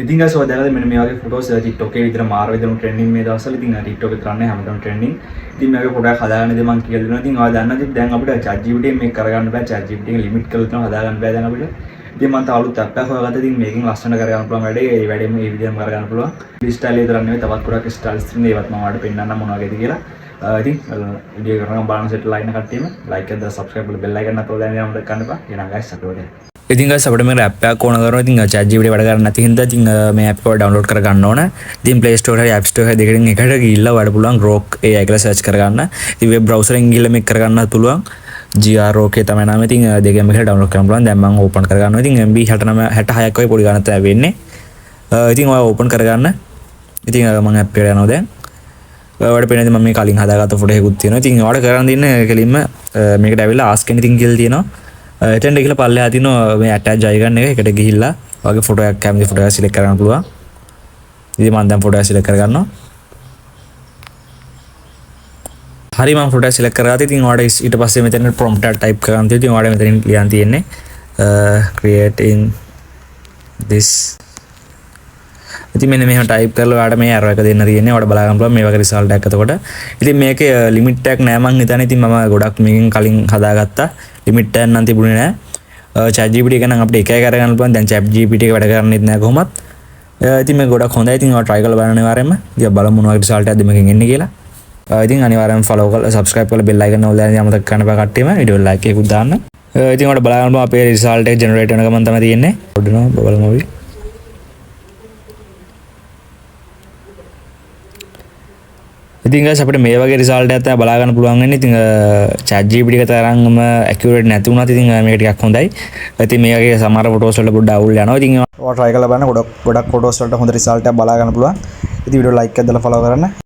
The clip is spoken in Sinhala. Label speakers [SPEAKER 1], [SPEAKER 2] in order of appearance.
[SPEAKER 1] ඉතින් guys ඔය දැනගන්න මෙන්න මේ වගේ ෆොටෝස් TikTok එකේ විතර මාර විදිහට ට්‍රෙන්ඩින් මේ දවස්වල. ඉතින් TikTok එක කරන්නේ හැමදාම ට්‍රෙන්ඩින්. ඉතින් මේ වගේ ෆොටෝ එකක් හදාගන්න ඉතින් මම කියලා දෙනවා. ඉතින් ඔයා දන්නවද දැන් අපිට ChatGPT මේක කරගන්න බෑ. ChatGPT එක ලිමිට් කරලා තමයි හදාගන්න බෑ දැන් අපිට. ඉතින් මම තව අලුත් app එකක් හොයාගත්තා. ඉතින් මේකෙන් ලස්සන කරගන්න පුළුවන් වැඩේ. ඒ වැඩේ මේ විදිහටම කරගන්න පුළුවන්. ස්ටයිල් විතරක් නෙවෙයි තවත් ගොඩක් ස්ටයිල්ස් තියෙනවා. ඒවත් මම ඔයාලට පෙන්නන්නම් මොන වගේද කියලා. ඉතින් වීඩියෝ කරනවා බලන්න සෙට් ලයින් කට්ටියම like එකක් දාලා subscribe කරලා bell icon එකත් ඔයාලා දැනගන්න ගන්න එපා. එහෙනම් guys අපිට වඩේ. ඉතින් guys අපිට මේ app එකක් ඕන කරනවා. ඉතින් ChatGPT වැඩ කරන්නේ නැති හින්දා ඉතින් මේ app එක download කර ගන්න ඕන. ඉතින් Play Store හරි App Store හරි දෙකකින් එකට ගිහිල්ලා වැඩ පුළුවන් Grok AI කියලා search කරගන්න. ඉතින් web browser එකෙන් ගිහිල්ලා මේක කරගන්නත් පුළුවන්. GROK තමයි නම. ඉතින් දෙකම එකට download කරන්න පුළුවන්. දැන් මම open කරගන්නවා. ඉතින් MB 66ක් වගේ පොඩි ගණන් තමයි වෙන්නේ. ඉතින් ඔයා open කරගන්න. ඉතින් මම app එකට යනවා දැන්. ඔයාලට පේනද මම මේ කලින් හදාගත්ත ෆොටෝ එකකුත් තියෙනවා. ඉතින් ඔයාලට කරන්න දෙන්නේ කෙලින්ම මේකට ඇවිල්ලා ask anything කියලා තියෙනවා. එතෙන්ට ගිහලා පල්ලෙහා තියෙනවා මේ attach icon එක. එකට ගිහිල්ලා ඔයාගේ ෆොටෝ එකක් කැමති ෆොටෝ එකක් select කරගන්න පුළුවන්. ඉතින් මම දැන් ෆොටෝ එක select කරගන්නවා. හරි මම ෆොටෝ එක select කරගත්තා. ඉතින් ඔයාලට ඊට පස්සේ මෙතන prompt එක type කරගන්න තියෙනවා. ඉතින් ඔයාලට මෙතනින් ලියන්න තියෙන්නේ create in this. ඉතින් මෙන්න මෙහෙම type කරලා ඔයාලට මේ arrow එක දෙන්න තියෙන්නේ. ඔයාලට බලා ගන්න පුළුවන් මේ වගේ result එකක් එතකොට. ඉතින් මේකේ limit එකක් නෑ මං හිතන්නේ. ඉතින් මම ගොඩක් මේකෙන් කලින් හදාගත්තා. limit එකක් නම් තිබුණේ නෑ. ChatGPT එක නම් අපිට එකයි කරගන්න පුළුවන්. දැන් ChatGPT එක වැඩ කරන්නේත් නෑ කොහොමත්. ඉතින් මේක ගොඩක් හොඳයි. ඉතින් ඔයා try කරලා බලන්න අනිවාර්යයෙන්ම. ඉතින් බලමු මොන වගේ result එකක්ද මේකෙන් එන්නේ කියලා. ඉතින් අනිවාර්යයෙන්ම follow කරලා subscribe කරලා bell icon එක ඔයාලා අමතක කරන්න බෑ කට්ටියම. වීඩියෝ like එකකුත් දාන්න. ඉතින් ඔයාලට බලා ගන්න පුළුවන් අපේ result එක generate වෙන ගමන් තමයි තියෙන්නේ. පොඩ්ඩක් බලමු අපි. ඉතින් guys අපිට මේ වගේ result එකක් තමයි බලා ගන්න පුළුවන් වෙන්නේ. ඉතින් ChatGPT එක තරම්ම accurate නැති වුණත් ඉතින් මේක ටිකක් හොඳයි. ඉතින් මේ වගේ සමහර photos වලට පොඩ්ඩක් අවුල් යනවා. ඉතින් ඔයා try කරලා බලන්න ගොඩක් photos වලට හොඳ result එකක් බලා ගන්න පුළුවන්. ඉතින් video like එකක් දාලා follow කරන්න.